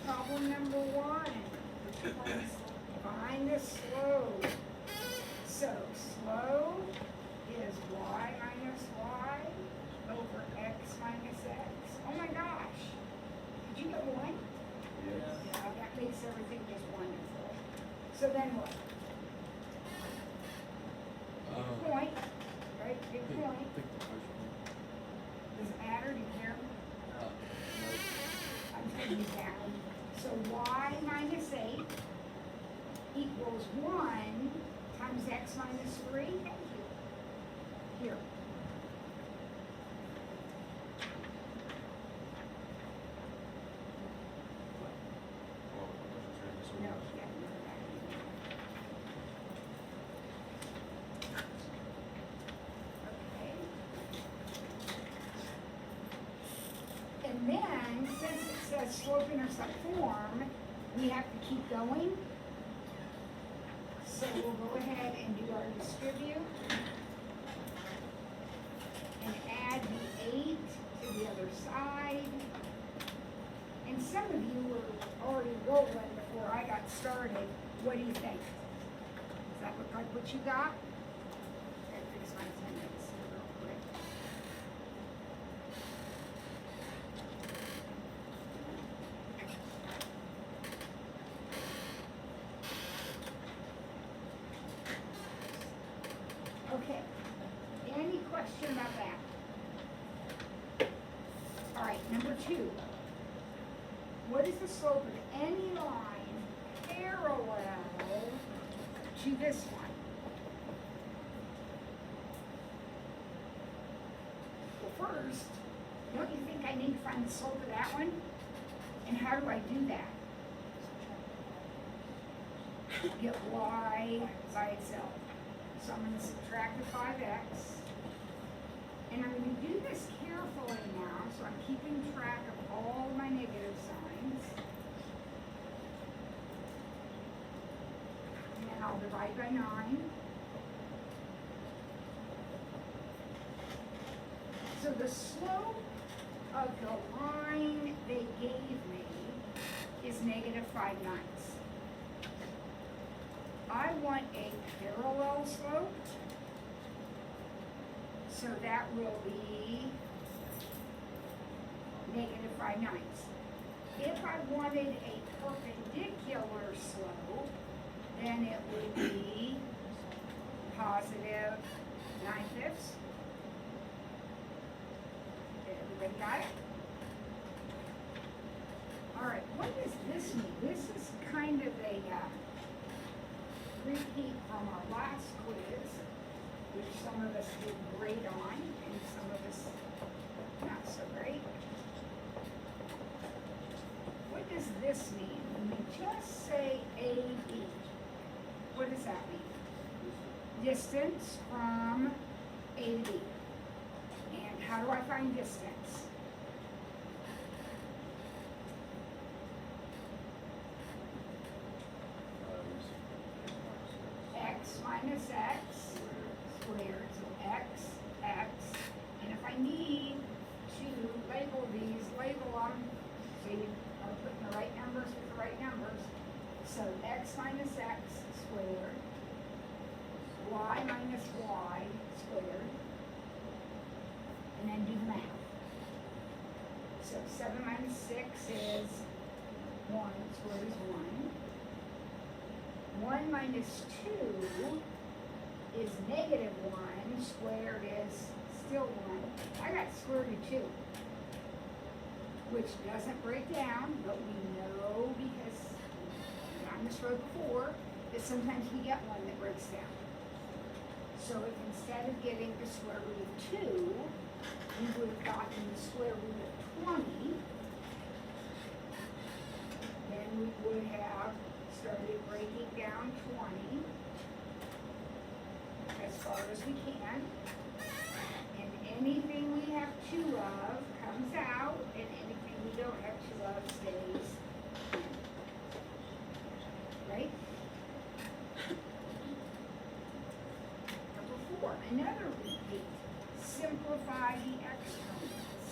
problem number 1. Find the slope. So slope is y minus y over x minus x. Oh my gosh. Did you get 1? Yes. Yeah, that makes everything just wonderful. So then what? Point, right? Big point. Does it matter? Do you care? I'm taking you down. So y minus 8 equals 1 times x minus 3. Thank you. Here. No, yeah, no, that. Okay. And then, since it says slope-intercept form, we have to keep going. So we'll go ahead and do our distribute and add the 8 to the other side. And some of you were already rolling before I got started. What do you think? Does that look like what you got? Okay, fix my attendance here real quick. Okay, any question about that? All right, number 2. What is the slope of any line parallel to this one? Well, first, don't you think I need to find the slope of that one? And how do I do that? Get y by itself. So I'm going to subtract the 5x. And I'm going to do this carefully now, so I'm keeping track of all my negative signs. And then I'll divide by 9. So the slope of the line they gave me is negative 5/9. I want a parallel slope. So that will be negative 5/9. If I wanted a perpendicular slope, then it would be positive 9/5. Everybody got it? All right, what does this mean? This is kind of a repeat from our last quiz, which some of us did great on, and some of us not so great. What does this mean? When we just say AB, what does that mean? Distance from A to B. And how do I find distance? X minus x squared, so x, and if I need to label these, label them, so you are putting the right numbers with the right numbers. So x minus x squared, y minus y squared, and then do the math. So 7 minus 6 is 1, squared is 1. 1 minus 2 is negative 1, squared is still 1. I got square root of 2, which doesn't break down, but we know because we've on this road before that sometimes we get one that breaks down. So if instead of getting the square root of 2, we would have gotten the square root of 20, then we would have started breaking down 20 as far as we can. And anything we have 2 of comes out, and anything we don't have 2 of stays in. Right? Number 4, another repeat. Simplify the exponents.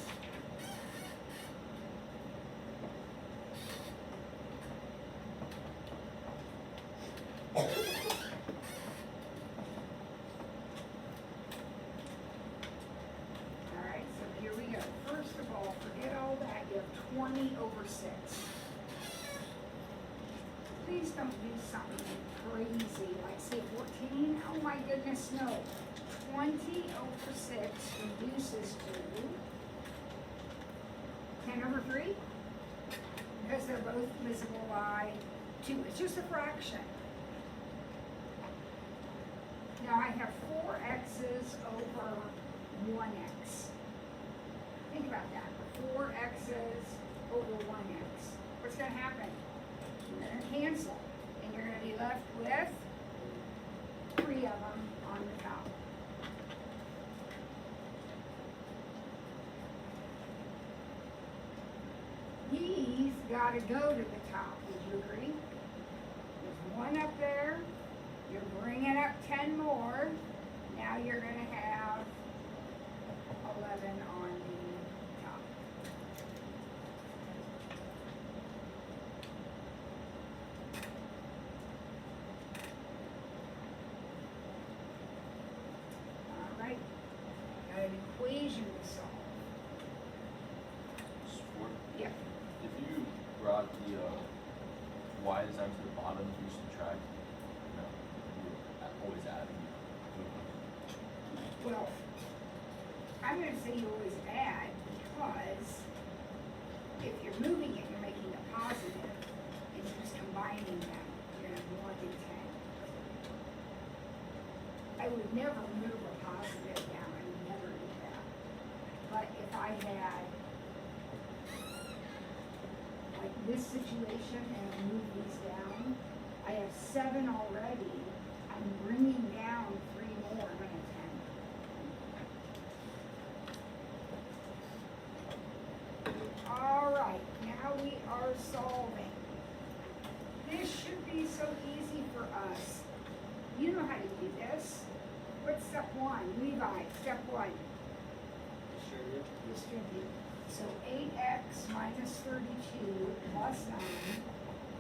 don't do something crazy, like say 14, oh my goodness, no. 20 over 6 reduces to 10 over 3, because they're both divisible by 2. It's just a fraction. Now I have 4 x's over 1x. Think about that. 4 x's over 1x. What's going to happen? You're going to cancel. And you're going to be left with 3 of them on the top. These got to go to the top. Would you agree? There's 1 up there. You're bringing up 10 more. Now you're going to have 11 on the top. All right. Got an equation to solve. Sport. Yeah. If you brought the y design to the bottom, do you subtract? No. You're always adding. Well, I'm going to say you always add because if you're moving it, you're making a positive, and you're just combining them. You're going to have more than 10. I would never move a positive down. I would never do that. But if I had like this situation and I move these down, I have 7 already. I'm bringing down 3 more. I'm going to have 10. All right, now we are solving. This should be so easy for us. You know how to do this. What's step 1? Levi, step 1. Distribute. So 8x minus 32 plus 9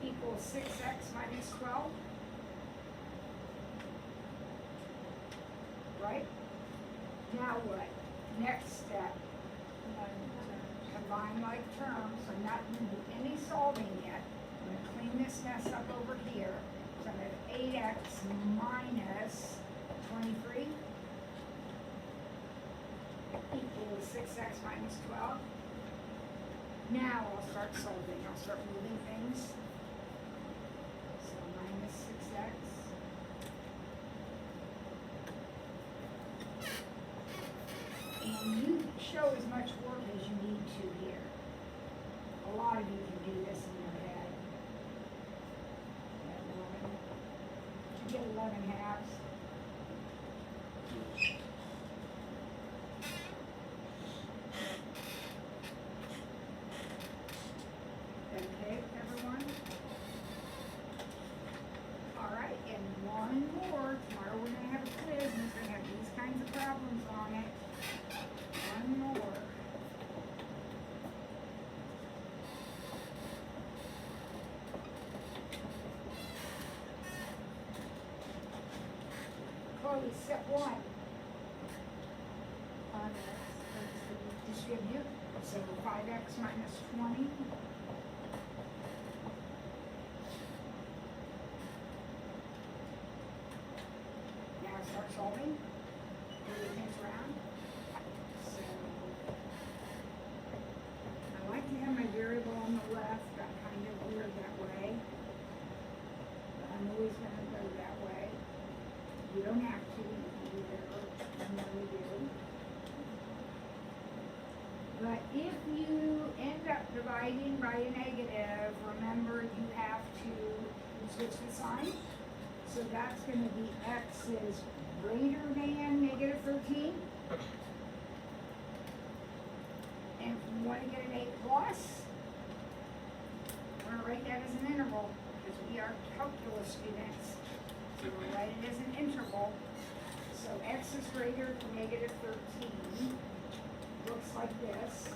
equals 6x minus 12. Right? Now what? Next step. Combine like terms. I'm not going to do any solving yet. I'm going to clean this mess up over here. So I'm going to have 8x minus 23 equals 6x minus 12. Now I'll start solving. I'll start moving things. So minus 6x. And you show as much work as you need to here. A lot of you can do this in your head. Did you get 11 halves? Okay, everyone? All right, and one more. Tomorrow we're going to have a quiz and it's going to have these kinds of problems on it. One more. Chloe, step 1. Distribute. So 5x minus 20. Now start solving. Move things around. So I like to have my variable on the left. I'm kind of weird that way. But I'm always going to go that way. You don't have to. You can do whatever you normally do. But if you end up dividing by a negative, remember you have to switch the sign. So that's going to be x is greater than negative 13. And if you want to get an 8 plus, we're going to write that as an interval because we are calculus students. So we'll write it as an interval. So x is greater than negative 13. Looks like this.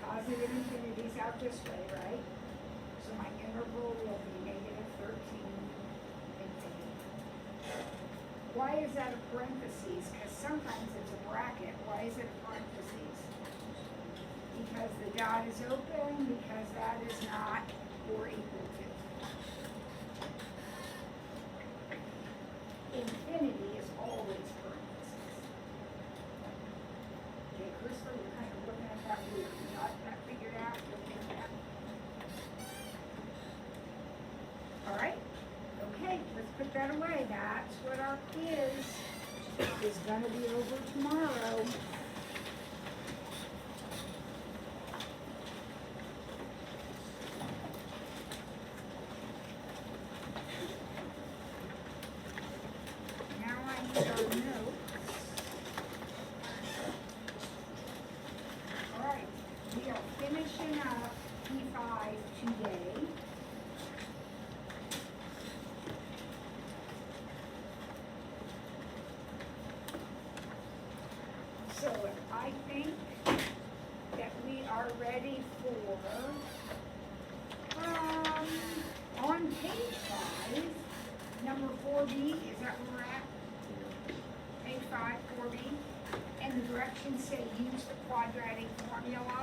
Positive infinities out this way, right? So my interval will be negative 13 infinity. Why is that a parentheses? Because sometimes it's a bracket. Why is it a parentheses? Because the dot is open, because that is not or equal to. Infinity is always parentheses. Okay, Crystal, you're kind of looking at that weird. You got that figured out? You'll get that. All right. Okay, let's put that away. That's what our quiz is going to be over tomorrow. Now I need our notes. All right, we are finishing up P5 today. So I think that we are ready for, on page 5, number 4B, is that where we're at? Page 5, 4B, and the directions say use the quadratic formula.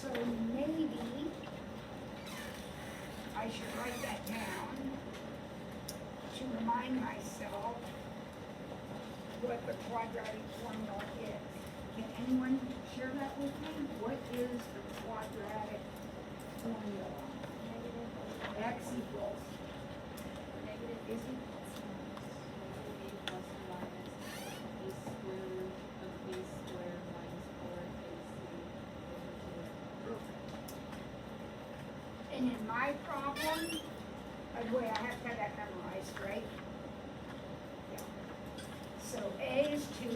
So maybe I should write that down to remind myself what the quadratic formula is. Can anyone share that with me? What is the quadratic formula? X equals. Negative Is it? a plus or minus a square root of b squared minus 4ac over 2. And in my problem, by the way, I have to have that memorized, right? Yeah. So A is 2,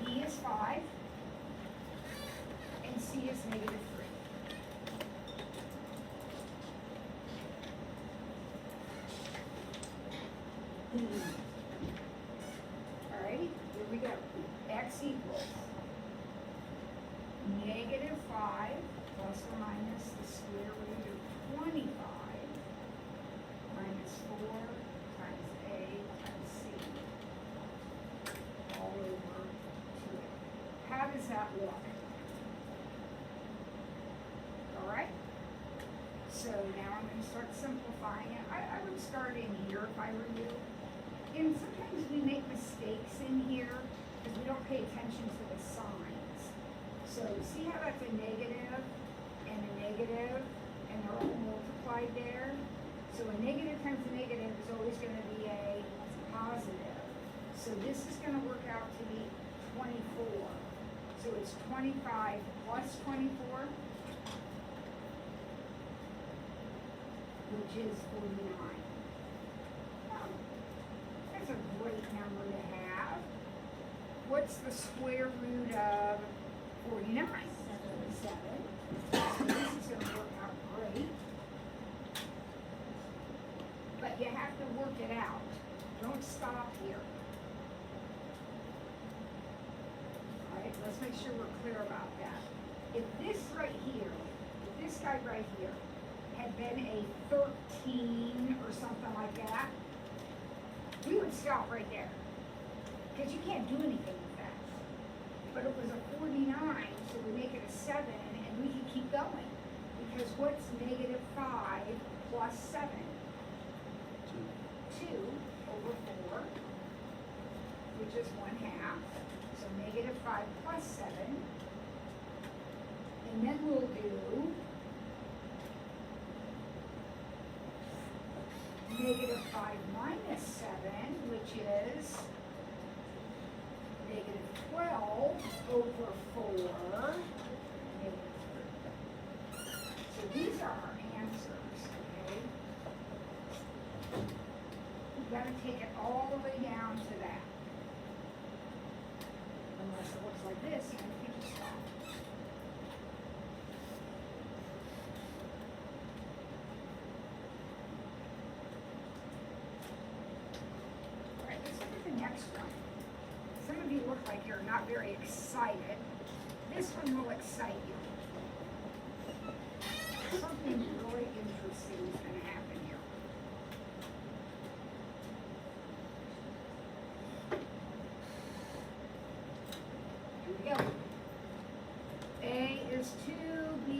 B is 5, and C is negative 3. Alrighty, here we go. X equals negative 5 plus or minus the square root of 25 minus 4 times A times C all over 2A. How does that look? Alright? So now I'm going to start simplifying it. I would start in here if I were you. And sometimes we make mistakes in here because we don't pay attention to the signs. So see how that's a negative and they're all multiplied there? So a negative times a negative is always going to be a positive. So this is going to work out to be 24. So it's 25 plus 24, which is 49. That's a great number to have. What's the square root of 49? 7. So this is going to work out great. But you have to work it out. Don't stop here. Alright, let's make sure we're clear about that. If this right here, if this guy right here had been a 13 or something like that, we would stop right there. Because you can't do anything with that. But it was a 49, so we make it a 7, and we can keep going. Because what's negative 5 plus 7? 2 over 4, which is 1/2. So negative 5 plus 7. And then we'll do negative 5 minus 7, which is negative 12 over 4, negative 3. So these are our answers, okay? We've got to take it all the way down to that. Unless it looks like this, and we can just stop. Next one. Some of you look like you're not very excited. This one will excite you. Something really interesting is going to happen here. Here we go. A is 2, B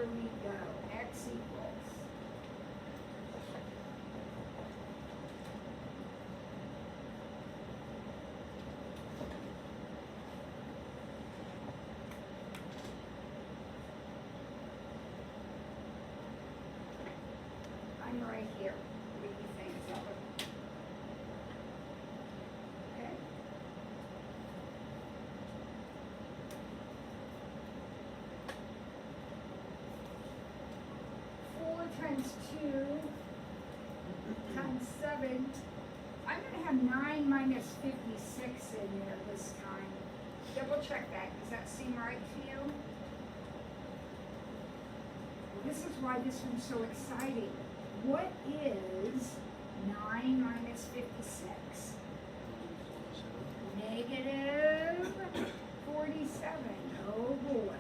here we go, x equals. I'm right here, what do you think, is that what? Okay. Four times two times seven, I'm gonna have 9 minus 56 in there this time. Double check that, does that seem right to you? This is why this one's so exciting. What is 9 minus 56? Negative 47. Oh boy.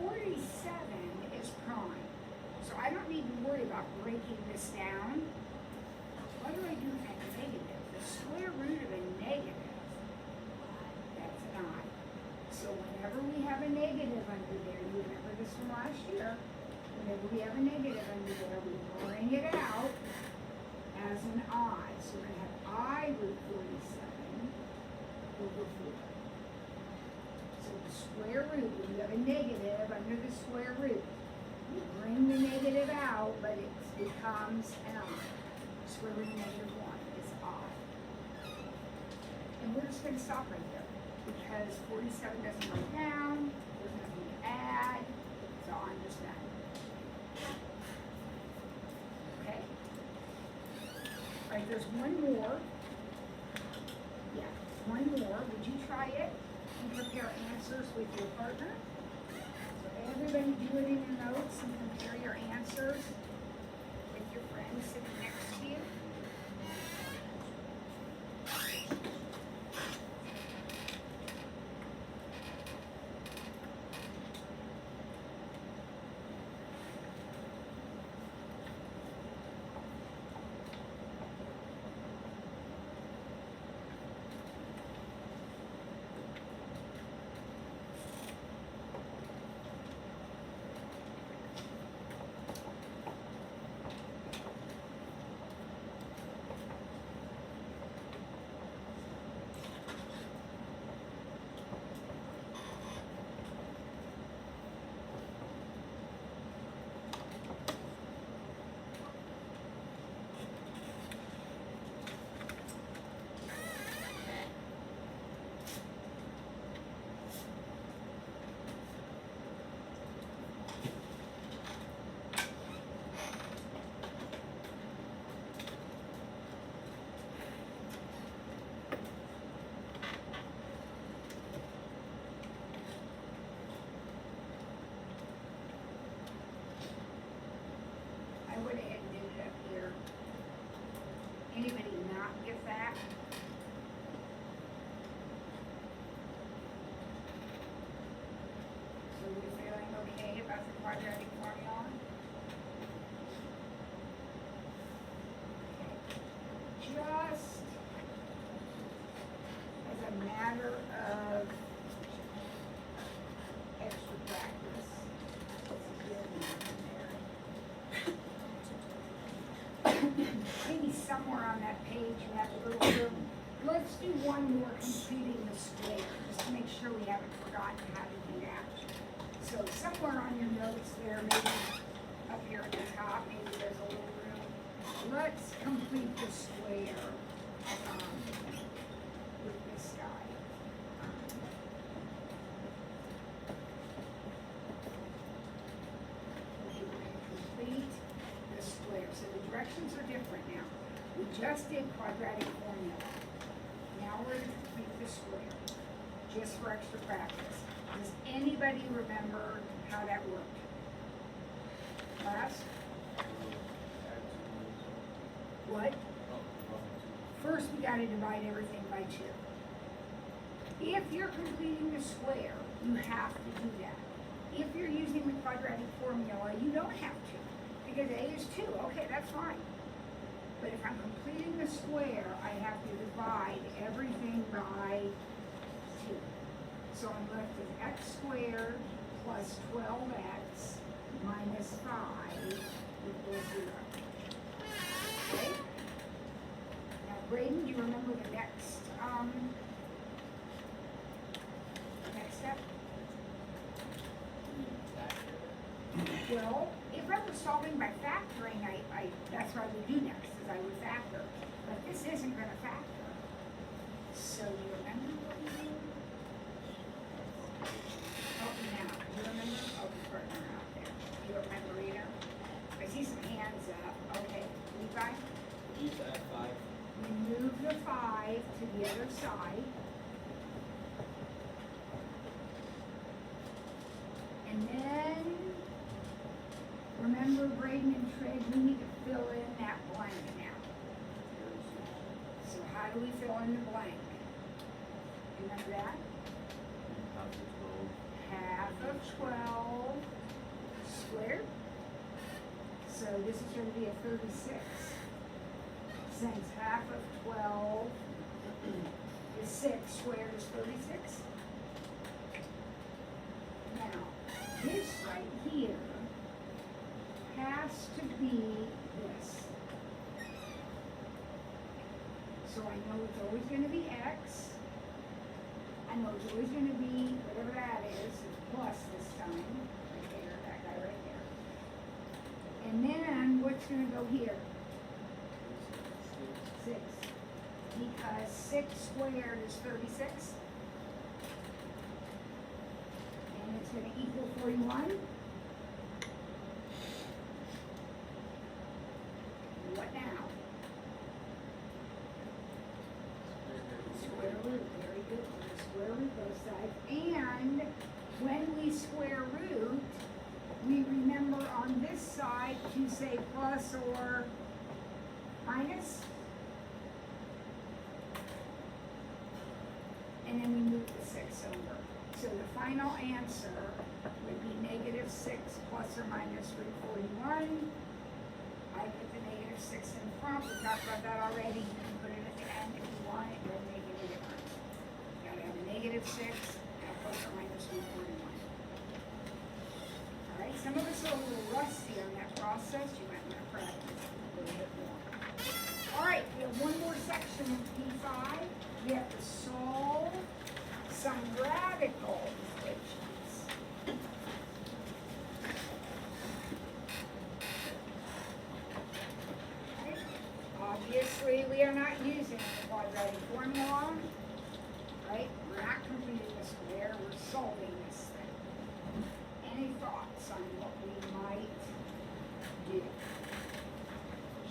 47 is prime. So I don't need to worry about breaking this down. What do I do with that negative? The square root of a negative. That's an I. So whenever we have a negative under there, you remember this from last year, whenever we have a negative under there, we bring it out as an I. So we're gonna have I root 47 over 4. So the square root, when you have a negative under the square root, you bring the negative out, but it becomes an I. Square root of negative 1 is I. And we're just gonna stop right there, because 47 doesn't go down, there's nothing to add, so I'm just done. Okay? All right, there's one more. Yeah, one more. Would you try it and compare answers with your partner? So everybody do it in your notes and compare your answers with your friend sitting next to you. I went ahead and did it up here. Anybody not get that? So we're feeling okay about the quadratic formula? Okay. Just as a matter of extra practice, let's get in there. Maybe somewhere on that page you have a little room. Let's do one more completing the square, just to make sure we haven't forgotten how to do that. So somewhere on your notes there, maybe up here at the top, maybe there's a little room. Let's complete the square with this guy. Okay, we're going to complete the square. So the directions are different now. We just did quadratic formula. Now we're going to complete the square, just for extra practice. Does anybody remember how that worked? Class? What? First, we got to divide everything by 2. If you're completing the square, you have to do that. If you're using the quadratic formula, you don't have to, because A is 2. Okay, that's fine. But if I'm completing the square, I have to divide everything by 2. So I'm left with x squared plus 12x minus 5 equals 0. Okay? Now, Braden, do you remember the next step? Well, if I were solving by factoring, that's what I would do next, is I would factor. But this isn't gonna factor. So you remember what we did? Help me now. Do you remember? Oh, the partner out there. Do you remember either? I see some hands up. Okay, Levi? Use that 5. We move the 5 to the other side. And then, remember Braden and Trey, we need to fill in that blank now. So how do we fill in the blank? Remember that? Half of 12. Half of 12 squared. So this is going to be a 36. Since half of 12 is 6, squared is 36. Now, this right here has to be this. So I know it's always going to be x. I know it's always going to be whatever that is plus this time. Right there, that guy right there. And then what's going to go here? 6. Because 6 squared is 36. And it's going to equal 41. What now? Square root, very good. We're gonna square root both sides. And when we square root, we remember on this side to say plus or minus. And then we move the 6 over. So the final answer would be -6 plus or minus root 41. I put the -6 in front. We talked about that already. You can put it at the end if you want. It doesn't make any difference. You gotta have a -6 and a plus or minus root 41. All right. Some of us are a little rusty on that process. You might want to practice a little bit more. All right. We have one more section of P5. We have to solve some radical equations. Okay. Obviously, we are not using the quadratic formula, right? We're not completing the square, we're solving this thing. Any thoughts on what we might do?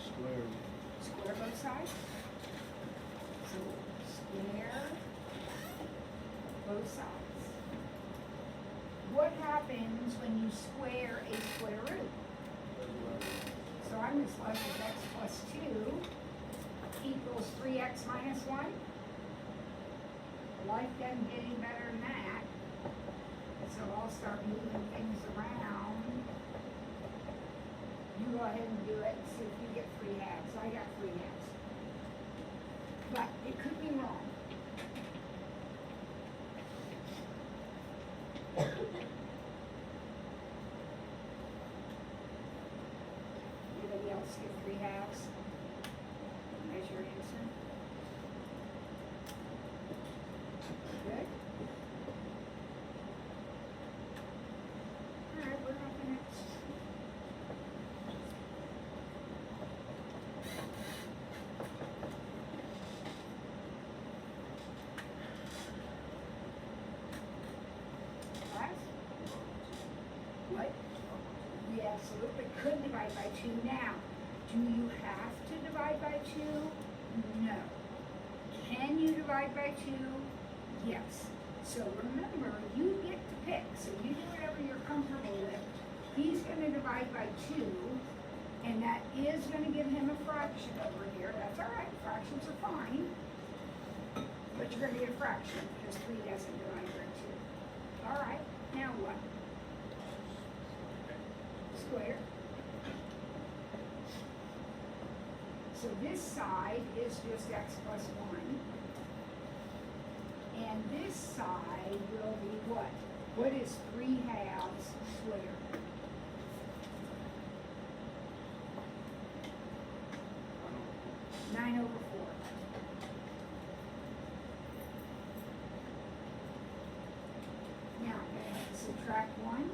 Square. Square both sides? So square both sides. What happens when you square a square root? So I'm just left with x plus 2 equals 3x minus 1. Life doesn't get any better than that. So I'll start moving things around. You go ahead and do it and see if you get 3 halves. I got 3 halves. But it could be wrong. Anybody else get 3 halves? As your answer? Good? All right, we're on the next. Class? What? We absolutely could divide by 2 now. Do you have to divide by 2? No. Can you divide by 2? Yes. So remember, you get to pick. So you do whatever you're comfortable with. He's going to divide by 2, and that is going to give him a fraction over here. That's all right. Fractions are fine. But you're going to get a fraction because 3 doesn't divide by 2. All right. Now what? Square. So this side is just x plus 1. And this side will be what? What is 3/2 squared? 9/4. Now, I'm gonna have to subtract 1.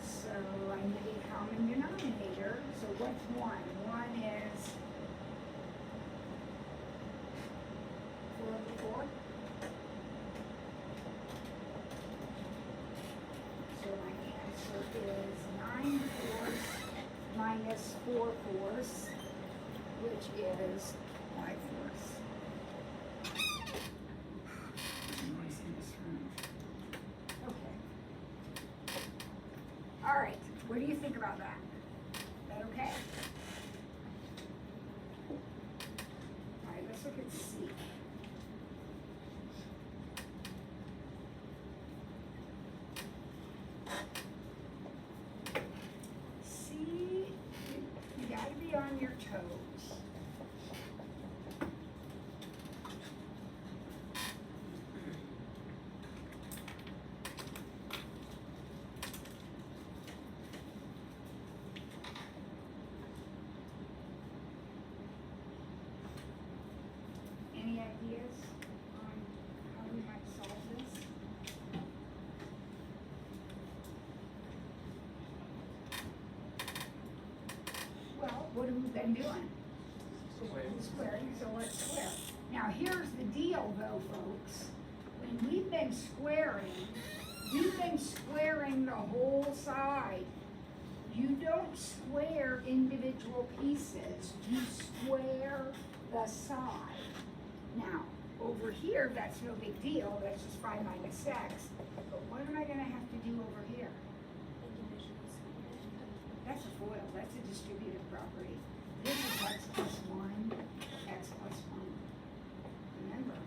So I need a common denominator. So what's 1? 1 is 4/4. So my answer is 9/4 minus 4/4, which is 5/4. Noise in this room. Okay. All right, what do you think about that? Is that okay? All right, let's look at C. C, you gotta be on your toes. Any ideas on how we might solve this? Well, what have we been doing? Squaring, so let's square. Now, here's the deal though, folks. When we've been squaring, you've been squaring the whole side. You don't square individual pieces, you square the side. Now, over here, that's no big deal, that's just 5 minus x. But what am I gonna have to do over here? That's a FOIL, that's a distributive property. This is x plus 1, x plus 1. Remember,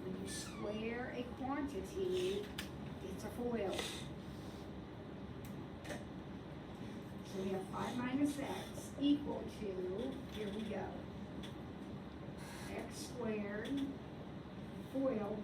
when you square a quantity, it's a FOIL. So we have 5 minus x equal to, here we go, x squared, FOIL,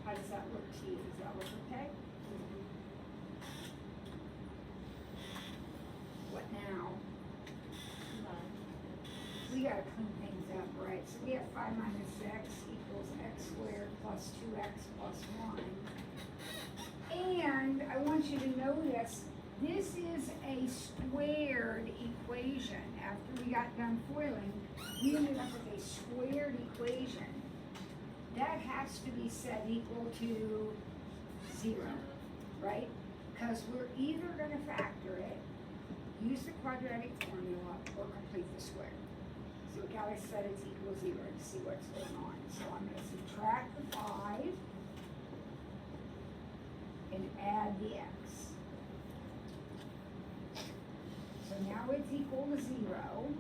how does that look to you? Does that look okay? What now? We gotta clean things up, right? So we have 5 minus x equals x squared plus 2x plus 1. And I want you to notice, this is a squared equation. After we got done foiling, we ended up with a squared equation. That has to be set equal to 0, right? Because we're either gonna factor it, use the quadratic formula, or complete the square. So we gotta set it equal to 0 to see what's going on. So I'm gonna subtract the 5 and add the x. So now it's equal to 0.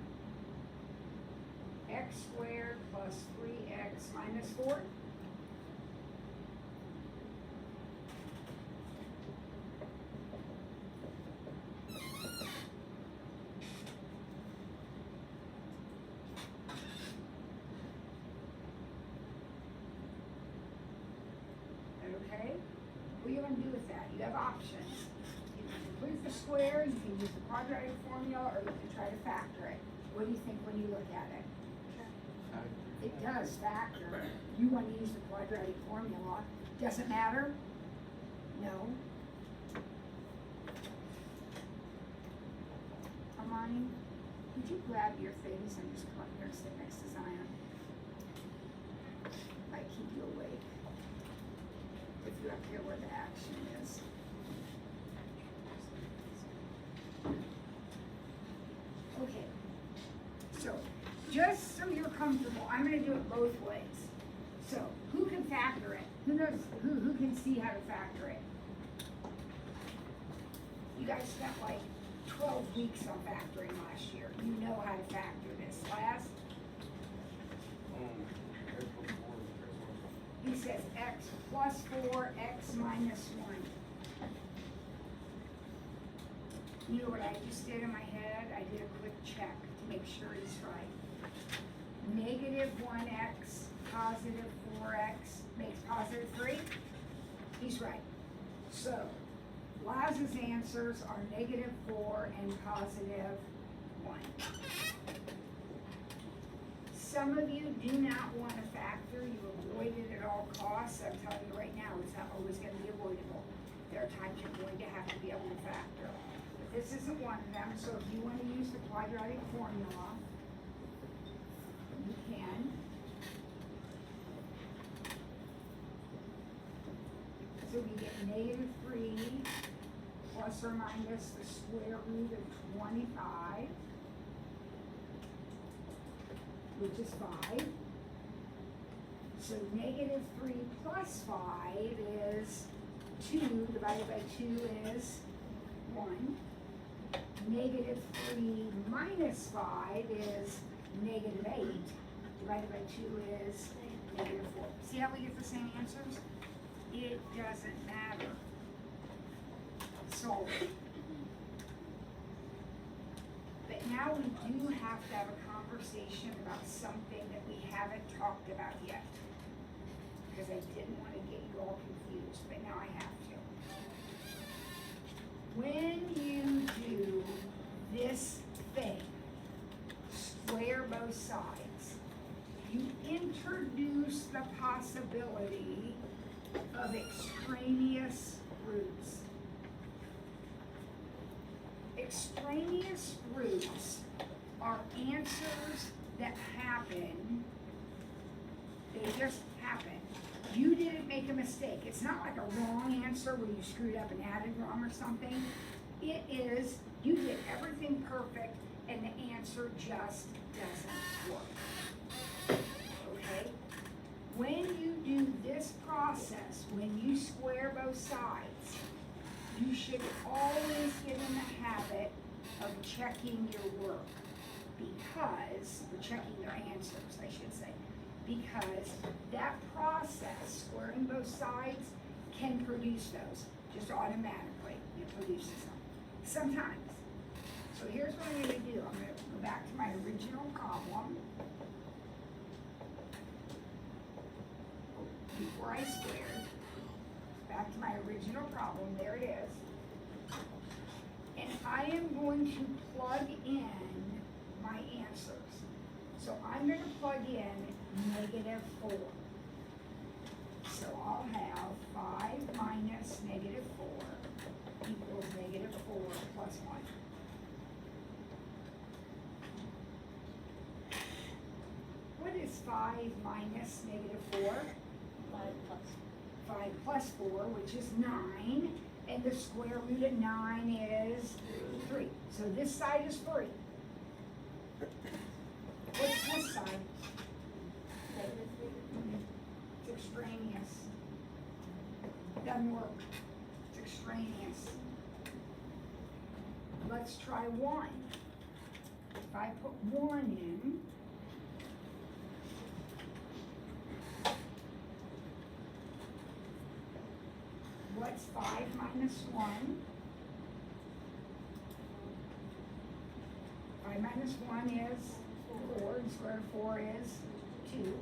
X squared plus 3x minus 4. Okay? What are you going to do with that? You have options. You can complete the square, you can use the quadratic formula, or you can try to factor it. What do you think when you look at it? It does factor. You want to use the quadratic formula. Does it matter? No. Armani, could you grab your things and just come up here and sit next to Zion? I keep you awake. If you're up here where the action is. Okay. So, just so you're comfortable, I'm gonna do it both ways. So, who can factor it? Who knows, who can see how to factor it? You guys spent like 12 weeks on factoring last year. You know how to factor this class. says x plus 4, x minus 1. You know what I just did in my head? I did a quick check to make sure he's right. Negative 1x, positive 4x makes positive 3. He's right. So, Laz's answers are negative 4 and positive 1. Some of you do not want to factor, you avoid it at all costs. I'm telling you right now, it's not always going to be avoidable. There are times you're going to have to be able to factor. But this isn't one of them, so if you want to use the quadratic formula, you can. So we get negative 3 plus or minus the square root of 25, which is 5. So negative 3 plus 5 is 2, divided by 2 is 1. Negative 3 minus 5 is negative 8, divided by 2 is negative 4. See how we get the same answers? It doesn't matter. Solve it. But now we do have to have a conversation about something that we haven't talked about yet. Because I didn't want to get you all confused, but now I have to. When you do this thing, square both sides, you introduce the possibility of extraneous roots. Extraneous roots are answers that happen, they just happen. You didn't make a mistake. It's not like a wrong answer where you screwed up and added wrong or something. It is, you did everything perfect and the answer just doesn't work. Okay? When you do this process, when you square both sides, you should always get in the habit of checking your work because, or checking your answers, I should say, because that process, squaring both sides, can produce those, just automatically, it produces them, sometimes. So here's what I'm gonna do, I'm gonna go back to my original problem. Before I squared, back to my original problem, there it is. And I am going to plug in my answers. So I'm going to plug in negative 4. So I'll have 5 minus negative 4 equals negative 4 plus 1. What is 5 minus negative 4? 5 plus 4, which is 9, and the square root of 9 is 3. So this side is 3. What's this side? It's extraneous. Doesn't work. It's extraneous. Let's try 1. If I put 1 in, what's 5 minus 1? 5 minus 1 is 4, and square root of 4 is 2.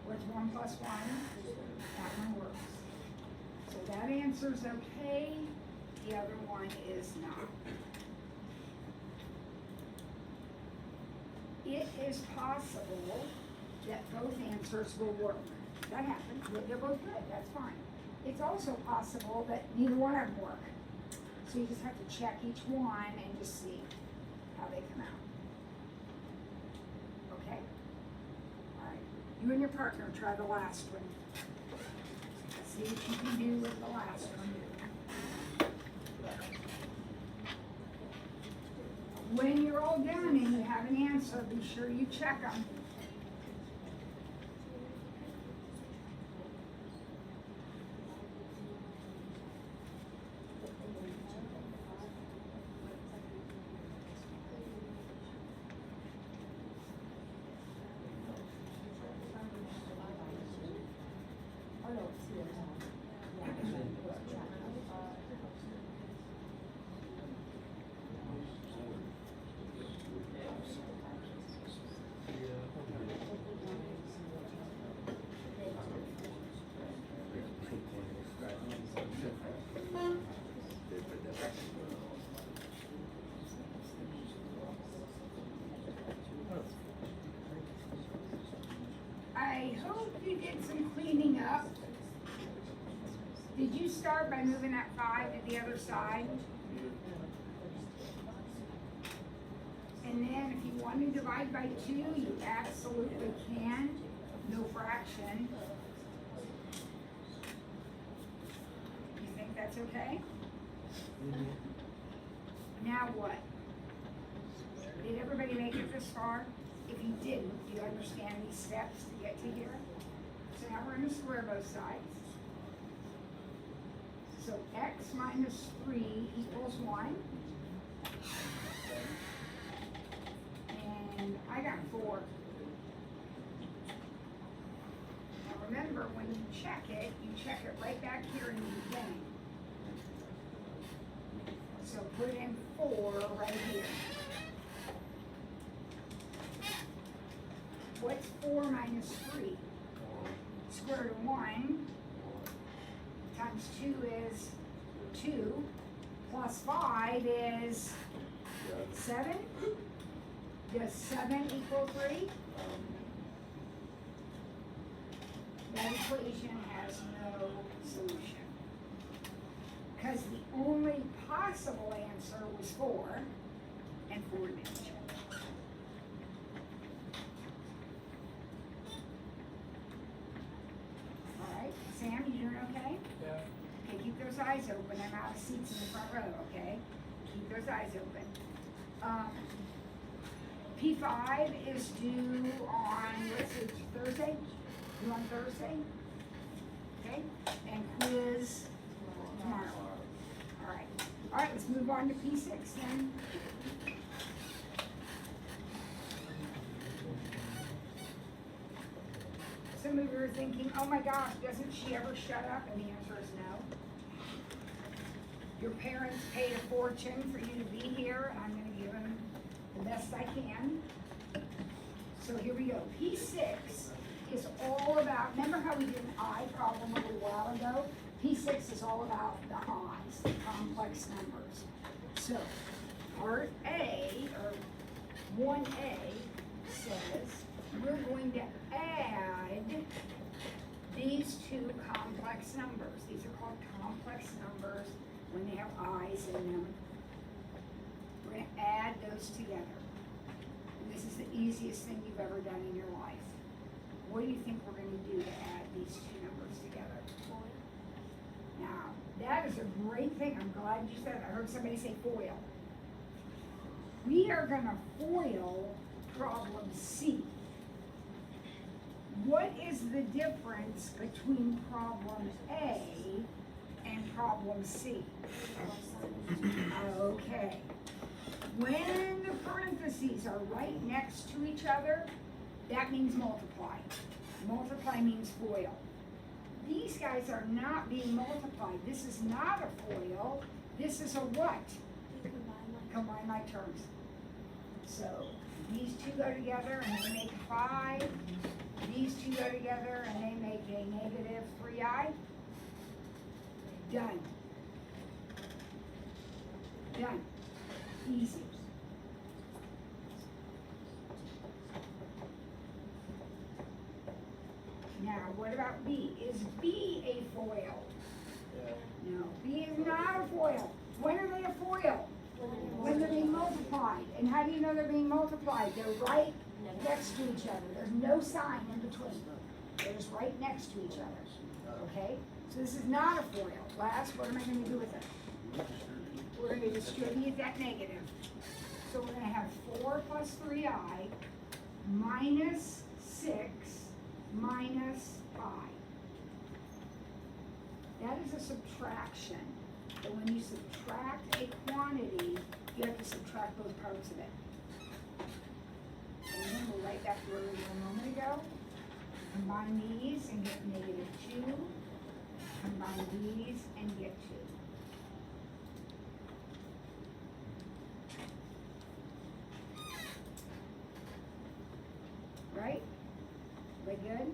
What's 1 plus 1? That one works. So that answer's okay, the other one is not. It is possible that both answers will work. That happens, they're both good, that's fine. It's also possible that neither one of them work. So you just have to check each one and just see how they come out. Okay? All right. You and your partner try the last one. See what you can do with the last one. When you're all done and you have an answer, be sure you check them. I hope you did some cleaning up. Did you start by moving that 5 to the other side? And then if you want to divide by 2, you absolutely can. No fraction. You think that's okay? Now what? Did everybody make it this far? If you didn't, do you understand these steps to get to here? So now we're going to square both sides. So x minus 3 equals 1. And I got 4. Now remember, when you check it right back here in the beginning. So put in 4 right here. What's 4 minus 3? Square root of 1 times 2 is 2, plus 5 is 7. Does 7 equal 3? That equation has no solution. Because the only possible answer was 4, and 4 didn't change. Alright, Sam, you doing okay? Yeah. Okay, keep those eyes open. I'm out of seats in the front row, okay? Keep those eyes open. P5 is due on, what's it, Thursday? Due on Thursday? Okay, and quiz tomorrow. Alright, alright, let's move on to P6 then. Some of you are thinking, oh my gosh, doesn't she ever shut up? And the answer is no. Your parents paid a fortune for you to be here, and I'm going to give them the best I can. So here we go. P6 is all about, remember how we did an I problem a little while ago? P6 is all about the I's, the complex numbers. So part A, or 1A, says we're going to add these two complex numbers. These are called complex numbers when they have I's in them. We're going to add those together. And this is the easiest thing you've ever done in your life. What do you think we're going to do to add these two numbers together? Now, that is a great thing. I'm glad you said it. I heard somebody say FOIL. We are going to FOIL problem C. What is the difference between problem A and problem C? Okay. When the parentheses are right next to each other, that means multiply. Multiply means FOIL. These guys are not being multiplied. This is not a FOIL. This is a what? Combine like terms. So these two go together and they make 5. These two go together and they make a negative 3i. Done. Done. Easy. Now, what about B? Is B a FOIL? No, B is not a FOIL. When are they a FOIL? When they're being multiplied. And how do you know they're being multiplied? They're right next to each other. There's no sign in between. They're just right next to each other. Okay? So this is not a FOIL. Last, what am I going to do with it? We're going to distribute that negative. So we're going to have 4 plus 3i minus 6 minus I. That is a subtraction. So when you subtract a quantity, you have to subtract both parts of it. And then we'll write back where we were a moment ago. Combine these and get negative 2. Combine these and get 2. Right? We good?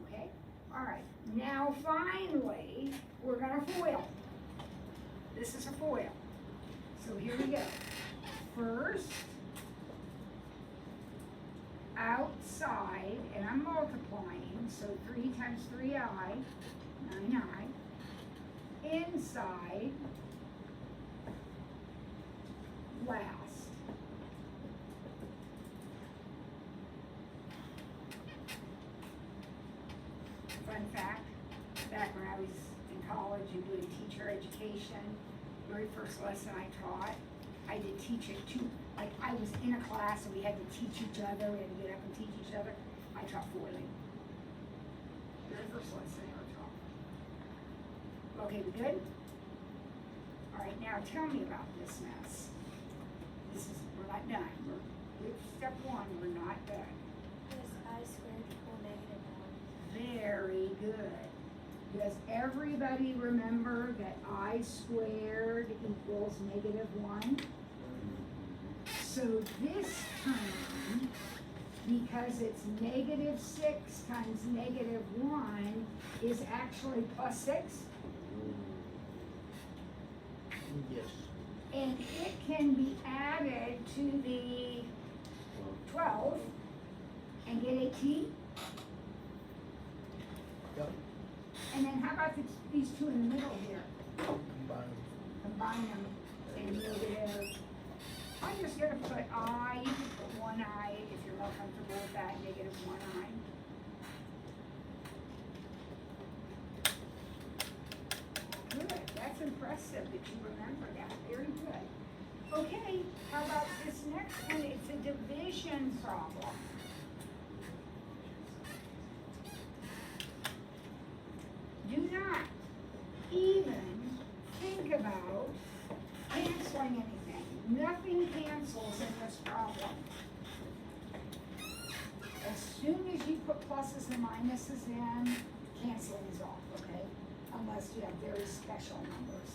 Okay. All right. Now now finally, we're gonna FOIL. This is a FOIL. So here we go. First, outside, and I'm multiplying, so 3 times 3i, 9i. Inside, last. Fun fact, back when I was in college and doing teacher education, very first lesson I taught, I did teach it too. Like I was in a class and we had to teach each other, we had to get up and teach each other. I taught foiling. Very first lesson I ever taught. Okay, we good? All right, now tell me about this mess. We're not done. We're with step 1, we're not done. Is I squared equal -1? Very good. Does everybody remember that I squared equals -1? So this term, because it's -6 times -1, is actually +6. Yes. And it can be added to the 12 and get 18. Yep. And then how about these two in the middle here? Combine. Combine them and negative. I'm just gonna put I, you can put 1i if you're more comfortable with that, -1i. Good, that's impressive that you remember that, very good. Okay, how about this next one, it's a division problem. Do not even think about canceling anything. Nothing cancels in this problem. As soon as you put pluses and minuses in, canceling is off, okay? Unless you have very special numbers,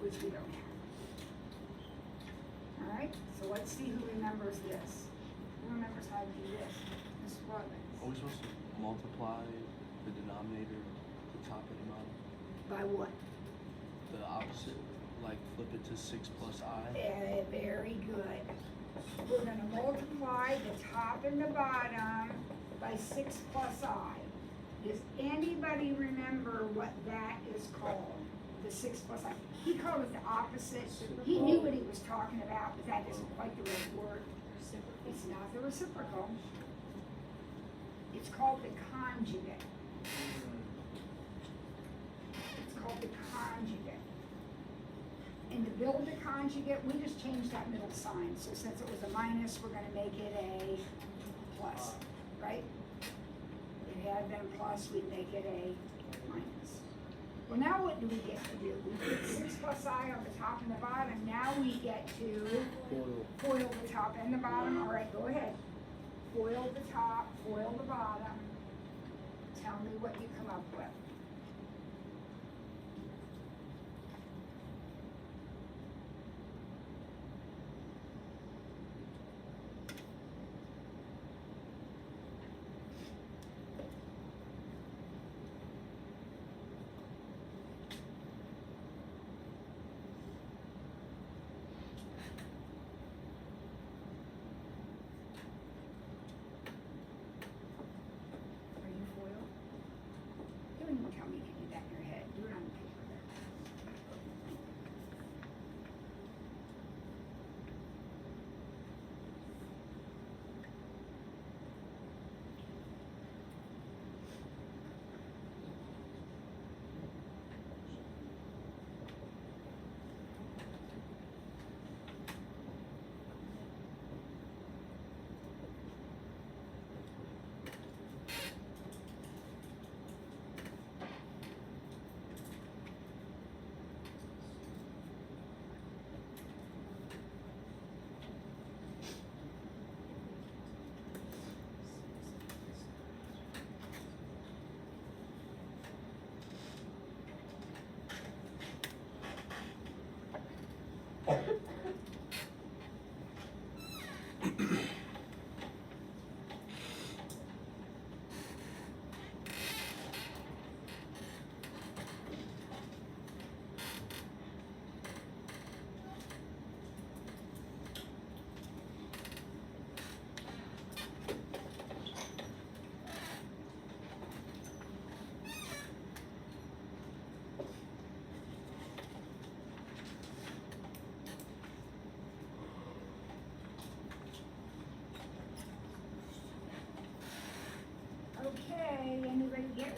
which we don't have. All right, so let's see who remembers this. Who remembers how to do this? Ms. Are we Robbins. supposed to multiply the denominator, the top and the bottom? By what? The opposite, like flip it to 6 plus I? Very good. We're gonna multiply the top and the bottom by 6 plus I. Does anybody remember what that is called? The 6 plus I. He called it the opposite. He knew what he was talking about, but that isn't quite the right word. It's not the reciprocal. It's called the conjugate. It's called the conjugate. And to build the conjugate, we just changed that middle sign. So since it was a minus, we're gonna make it a plus, right? If it had been plus, we'd make it a minus. Well, now what do we get to do? We put 6 plus I on the top and the bottom. Now we get to FOIL the top and the bottom. All right, go ahead. FOIL the top, FOIL the bottom. Tell me what you come up with. Are you FOIL?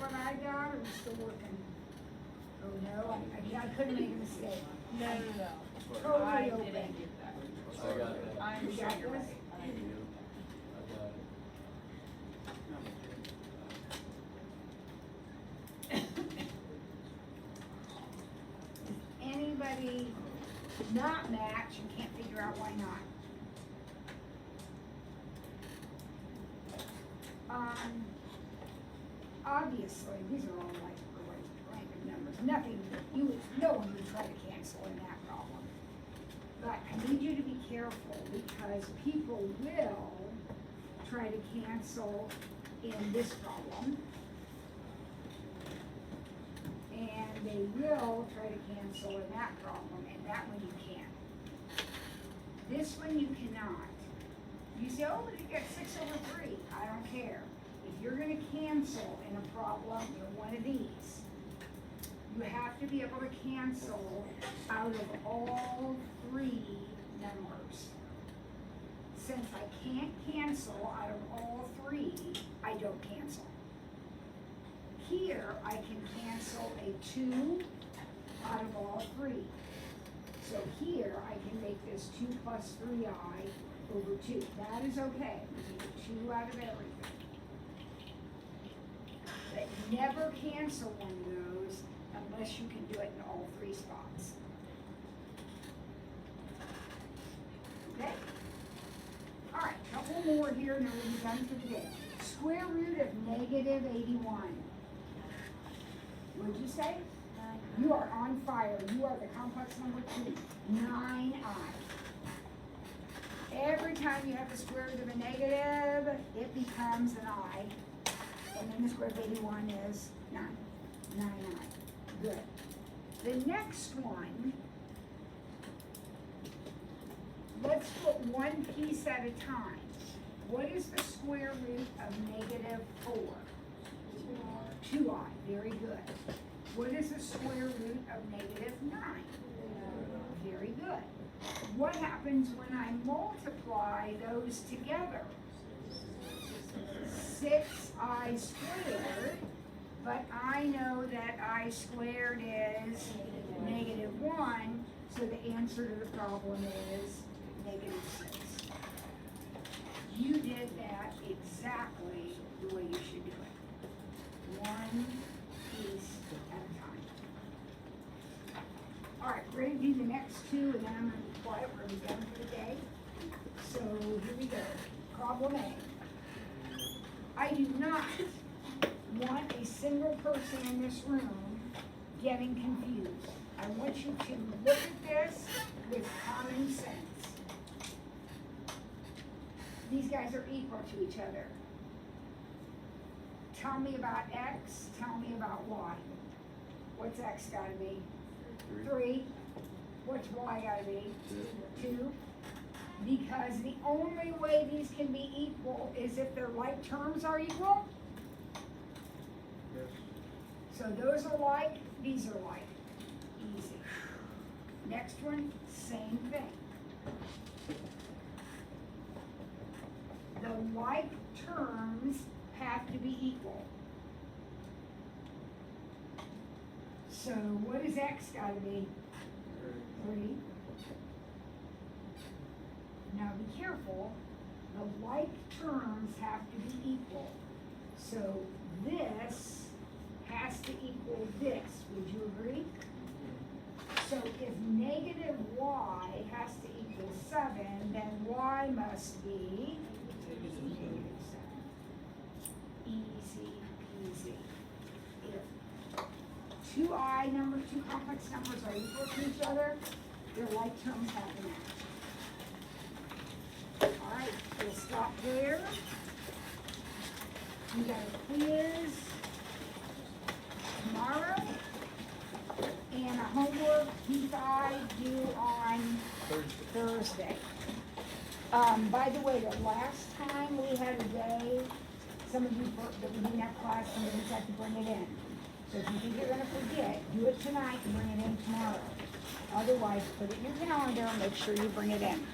what I got, or we still working? Oh, no, I couldn't make a mistake. No. Totally I open. didn't get that. I got it. I'm You sure got you're this? right. I got it. Anybody not match and can't figure out why not? Obviously, these are all like random numbers, nothing, no one would try to cancel in that problem. But I need you to be careful because people will try to cancel in this problem. And they will try to cancel in that problem, and that one you can't. This one you cannot. You say, oh, but you got 6/3. I don't care. If you're gonna cancel in a problem, you're one of these. You have to be able to cancel out of all three numbers. Since I can't cancel out of all three, I don't cancel. Here, I can cancel a 2 out of all three. So here, I can make this 2 plus 3i over 2. That is okay. You get 2 out of everything. But never cancel one of those unless you can do it in all three spots. Okay? All right, couple more here and then we'll be done for the day. Square root of negative 81. What'd you say? You are on fire. You are the complex number 2. 9i. Every time you have the square root of a negative, it becomes an I. And then the square root of 81 is 9. 9i. Good. The next one, let's put one piece at a time. What is the square root of negative 4? 2i. Very good. What is the square root of negative 9? Very good. What happens when I multiply those together? 6i squared, but I know that I squared is negative 1, so the answer to the problem is negative 6. You did that exactly the way you should do it. One piece at a time. All right, we're going to do the next two, and then I'm going to be quiet. We're going to be done for the day. So here we go. Problem A. I do not want a single person in this room getting confused. I want you to look at this with common sense. These guys are equal to each other. Tell me about X, tell me about Y. What's X gotta be? 3. What's Y gotta be? 2. Because the only way these can be equal is if their like terms are equal. Yes. So those are like, these are like. Easy. Next one, same thing. The like terms have to be equal. So what is X gotta be? 3. Now be careful, the like terms have to be equal. So this has to equal this, would you agree? So if negative y has to equal 7, then y must be negative 7. Easy peasy. If 2i numbers, 2 complex numbers are equal to each other, their like terms have to match. Alright, we'll stop there. We got a quiz tomorrow and a homework P5 due on Thursday. By the way, the last time we had a day, some of you that we didn't have class, some of you had to bring it in. So if you think you're gonna forget, do it tonight and bring it in tomorrow. Otherwise, put it in your calendar and make sure you bring it in.